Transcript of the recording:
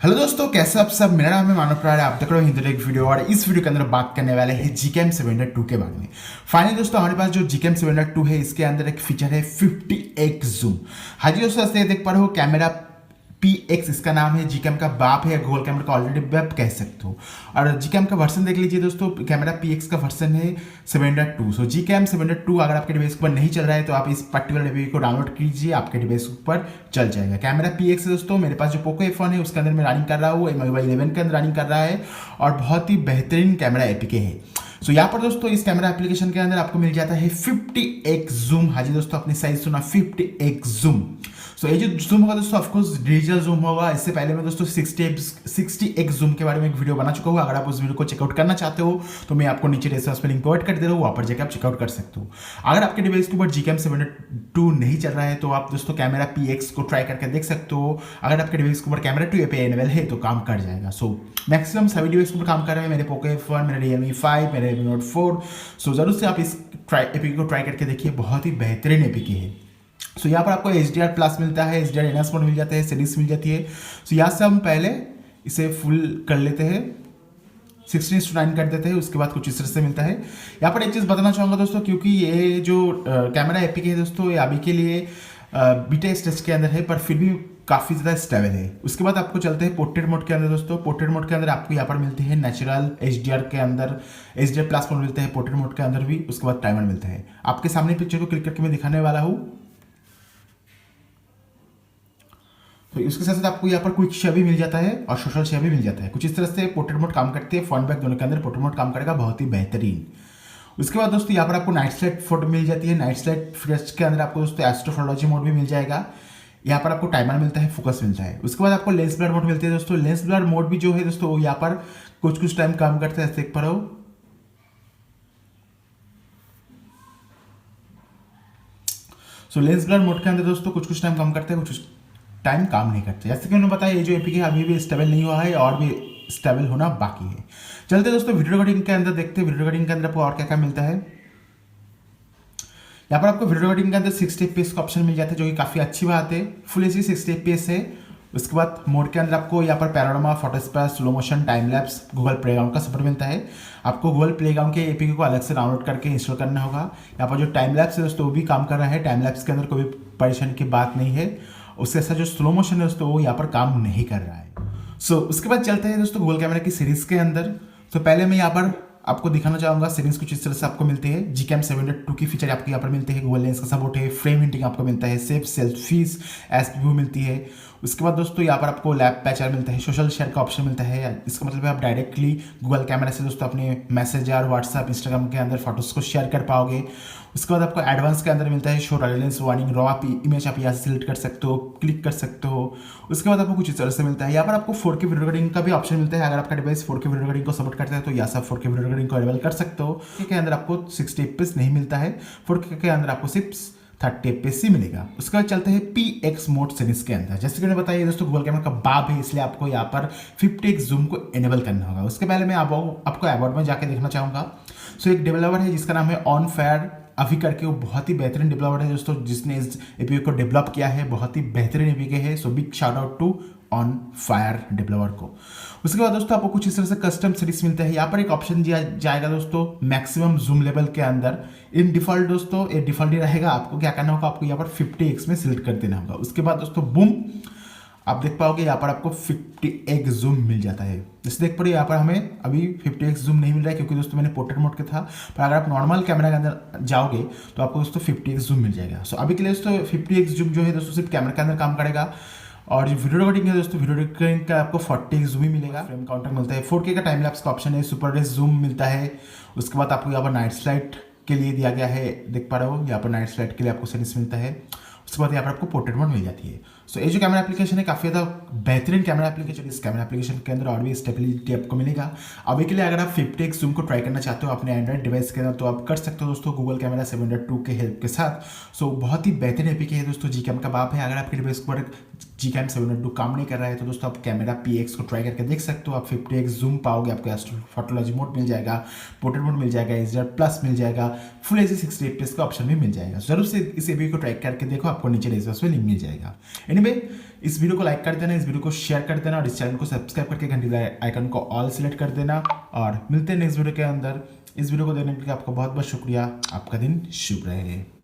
Hello दोस्तों, कैसे आप सब। मेरा नाम है मानव प्राण, आप देख रहे हो hinditechvideo और इस वीडियो के अंदर बात करने वाले हैं Gcam 7.2 के बारे में। फाइनली दोस्तों हमारे पास जो Gcam 7.2 है इसके अंदर एक फीचर है 50x जूम। हाँ जी दोस्तों, ऐसे देख पा रहे हो कैमरा PX इसका नाम है। Gcam का बाप है, गूगल कैमरा का ऑलरेडी वेब कह सकते हो। और Gcam का वर्जन देख लीजिए दोस्तों, कैमरा PX का वर्जन है 7.2। सो Gcam 7.2 अगर आपके डिवाइस के ऊपर नहीं चल रहा है तो आप इस पर्टिकुलर एपीके को डाउनलोड कीजिए, आपके डिवाइस के ऊपर चल जाएगा। कैमरा PX दोस्तों, मेरे पास जो पोको F1 है उसके अंदर मैं रनिंग कर रहा हूँ, MIUI 11 के अंदर रनिंग कर रहा है और बहुत ही बेहतरीन कैमरा एपीके है। सो यहाँ पर दोस्तों इस कैमरा एप्लीकेशन के अंदर आपको मिल जाता है 50x जूम। हाँ जी दोस्तों, अपनी साइज सुना, 50x जूम। सो ये जो जूम होगा दोस्तों ऑफकोर्स डिजिटल जूम होगा। इससे पहले मैं दोस्तों 60x जूम के बारे में एक वीडियो बना चुका हूँ। अगर आप उस वीडियो को चेकआउट करना चाहते हो तो मैं आपको नीचे डिस्क्रिप्शन में लिंक प्रोवाइड कर दे रहा हूँ, वहाँ पर जाकर आप चेकआउट कर सकते हो। अगर आपके डिवाइस के ऊपर Gcam 7.2 नहीं चल रहा है तो आप दोस्तों कैमरा PX को ट्राई करके देख सकते हो। अगर आपके डिवाइस के ऊपर कैमरा 2 API एनेबल है तो काम कर जाएगा। सो मैक्सिमम सभी डिवाइस के ऊपर काम कर रहे हैं, मेरे पोको F1, मेरे Realme 5, मेरे Redmi Note 4। सो जरूर से आप इस एपीके को ट्राई करके देखिए, बहुत ही बेहतरीन एपीके है। सो यहाँ पर आपको HDR प्लस मिलता है, HDR एनहांस मोड मिल जाता है, सीरीज मिल जाती है। सो यहाँ से हम पहले इसे फुल कर लेते हैं, 16:9 कर देते हैं, उसके बाद कुछ इस तरह से मिलता है। यहाँ पर एक चीज़ बताना चाहूँगा दोस्तों, क्योंकि ये जो कैमरा एपीके है दोस्तों, ये अभी के लिए बीटा स्टेज के अंदर है, पर फिर भी काफ़ी ज़्यादा स्टेबल है। उसके बाद आपको चलते हैं पोर्ट्रेट मोड के अंदर दोस्तों। पोर्ट्रेट मोड के अंदर आपको यहाँ पर मिलती है नेचुरल HDR के अंदर, HDR प्लस मोड मिलता है पोर्ट्रेट मोड के अंदर भी। उसके बाद टाइमर मिलता है। आपके सामने पिक्चर को क्लिक करके मैं दिखाने वाला हूँ। तो इसके साथ साथ आपको यहाँ पर क्विक शेयर भी मिल जाता है और सोशल शेयर भी मिल जाता है। कुछ इस तरह से पोर्ट्रेट मोड काम करते हैं, फ्रंट बैक दोनों के अंदर पोर्ट्रेट मोड काम करेगा, बहुत ही बेहतरीन। उसके बाद दोस्तों यहाँ पर आपको नाइट स्लाइड फोटो मिल जाती है। नाइट स्लाइड फ्रेश के अंदर आपको दोस्तों एस्ट्रोफोटोलॉजी मोड भी मिल जाएगा। यहाँ पर आपको टाइमर मिलता है, फोकस मिलता है। उसके बाद आपको लेंस ब्लर मोड मिलती है दोस्तों। लेंस ब्लर मोड भी जो है दोस्तों यहाँ पर कुछ टाइम काम करते हैं, देख पा रहे हो। सो लेंस ब्लर मोड के अंदर दोस्तों कुछ टाइम काम करते हैं, कुछ टाइम काम नहीं करते। जैसे कि मैंने बताया, ये जो एपीके अभी भी स्टेबल नहीं हुआ है और भी स्टेबल होना बाकी है। चलते दोस्तों वीडियो रिकॉर्डिंग के अंदर देखते हैं, वीडियो रिकॉर्डिंग के अंदर आपको और क्या क्या मिलता है। यहाँ पर आपको वीडियो रिकॉर्डिंग के अंदर 60 FPS का ऑप्शन मिल जाता है, जो कि काफ़ी अच्छी बात है। फुल एचडी 60 FPS है। उसके बाद मोड के अंदर आपको यहाँ पर panorama, photosphere, slow motion, time lapse, Google playground का सपोर्ट मिलता है। आपको गूगल प्लेग्राउंड के एपीके को अलग से डाउनलोड करके इंस्टॉल करना होगा। यहाँ पर जो टाइम लैप्स है दोस्तों वो भी काम कर रहा है। टाइम लैप्स के अंदर कोई परेशानी की बात नहीं है। उसके साथ जो स्लो मोशन है दोस्तों वो यहाँ पर काम नहीं कर रहा है। सो उसके बाद चलते हैं दोस्तों गूगल कैमरा की सीरीज के अंदर। तो पहले मैं यहाँ पर आपको दिखाना चाहूँगा सीरीज कुछ इस तरह से आपको मिलते हैं। Gcam 7.2 की फीचर आपको यहाँ पर मिलते हैं। गूगल लेंस का सपोर्ट है, फ्रेम हिंटिंग आपको मिलता है, सेफ सेल्फीज एसपीवी मिलती है। उसके बाद दोस्तों यहाँ पर आपको लैब पैचर मिलता है, सोशल शेयर का ऑप्शन मिलता है। इसका मतलब है आप डायरेक्टली गूगल कैमरा से दोस्तों अपने मैसेंजर, व्हाट्सएप, इंस्टाग्राम के अंदर फोटोज को शेयर कर पाओगे। उसके बाद आपको एडवांस के अंदर मिलता है शो रेलेंस वार्निंग, रॉ इमेज आप यहाँ से सिलेक्ट कर सकते हो, क्लिक कर सकते हो। उसके बाद आपको कुछ इस तरह से मिलता है। यहाँ पर आपको 4K वीडियो रिकॉर्डिंग का भी ऑप्शन मिलता है। अगर आपका डिवाइस 4K वीडियो रिकॉर्डिंग को सपोर्ट करता है तो यहाँ से 4K वीडियो रिकॉर्डिंग को अवेलेबल कर सकते हो। के अंदर आपको 60 FPS नहीं मिलता है, 4K के अंदर आपको सिर्फ 30 FPS ही मिलेगा। उसके बाद चलते हैं PX मोड सीरीज के अंदर। जैसे कि मैंने बताया दोस्तों गूगल कैमरा का बाप है, इसलिए आपको यहाँ पर 50x जूम को एनेबल करना होगा। उसके पहले मैं आपको अबाउट में जाके देखना चाहूँगा। सो एक डेवलपर है जिसका नाम है ऑन फायर अभी करके, वो बहुत ही बेहतरीन डेवलपर है दोस्तों, जिसने इस एपीके को डेवलप किया है। बहुत ही बेहतरीन एपीके है। So big shout out to on fire developer को। उसके बाद दोस्तों आपको कुछ इस तरह से कस्टम सीरीज मिलता है। यहाँ पर एक ऑप्शन दिया जाएगा दोस्तों मैक्सिमम जूम लेवल के अंदर। इन डिफॉल्ट दोस्तों ये डिफॉल्ट ही रहेगा। आपको क्या करना होगा, आपको यहाँ पर 50x में सिलेक्ट कर देना होगा। उसके बाद दोस्तों बूम, आप देख पाओगे यहाँ पर आपको 50x जूम मिल जाता है। जैसे देख पा रहे हो यहाँ पर हमें अभी 50x जूम नहीं मिल रहा है, क्योंकि दोस्तों मैंने पोर्ट्रेट मोड के था। पर अगर आप नॉर्मल कैमरा के अंदर जाओगे तो आपको दोस्तों 50x जूम मिल जाएगा। सो अभी के लिए दोस्तों 50x जूम जो है दोस्तों सिर्फ कैमरा के अंदर काम करेगा। और जो वीडियो रिकॉर्डिंग है दोस्तों, वीडियो रिकॉर्डिंग का आपको 40x जूम ही मिलेगा। फ्रेम काउंटर मिलता है, 4K का टाइम लैप्स का ऑप्शन है, सुपर रेस जूम मिलता है। उसके बाद आपको यहाँ पर नाइट स्लाइड के लिए दिया गया है, देख पा रहे हो यहाँ पर नाइट स्लाइड के लिए आपको सीरीज मिलता है। उसके बाद यहाँ पर आपको पोर्ट्रेट मोड मिल जाती है। सो ये जो कैमरा एप्लीकेशन है काफ़ी ज़्यादा बेहतरीन कैमरा एप्लीकेशन। इस कैमरा एप्लीकेशन के अंदर और भी स्टेबिलिटी आपको मिलेगा। अभी के लिए अगर आप 50x जूम को ट्राई करना चाहते हो अपने एंड्रॉइड डिवाइस के अंदर तो आप कर सकते हो दोस्तों गूगल कैमरा 7.2 के हेल्प के साथ। सो बहुत ही बेहतरीन एपीके है दोस्तों, Gcam का बाप है। अगर आपके डिवाइस पर Gcam 7.2 काम नहीं कर रहा है तो दोस्तों आप कैमरा PX को ट्राई करके देख सकते हो। आप 50x जूम पाओगे, आपको एस्ट्रोफोटोलॉजी मोड मिल जाएगा, पोर्ट्रेट मोड मिल जाएगा, HDR प्लस मिल जाएगा, फुल एच 60 FPS का ऑप्शन भी मिल जाएगा। जरूर से इस वीडियो को ट्राई करके देखो, आपको नीचे डिस्क्रिप्शन में लिंक मिल जाएगा। एनीवे, इस वीडियो को लाइक कर देना, इस वीडियो को शेयर कर देना और इस चैनल को सब्सक्राइब करके घंटी आइकन को ऑल सेलेक्ट कर देना। और मिलते हैं नेक्स्ट वीडियो के अंदर। इस वीडियो को देखने के लिए आपका बहुत बहुत शुक्रिया। आपका दिन शुभ रहे।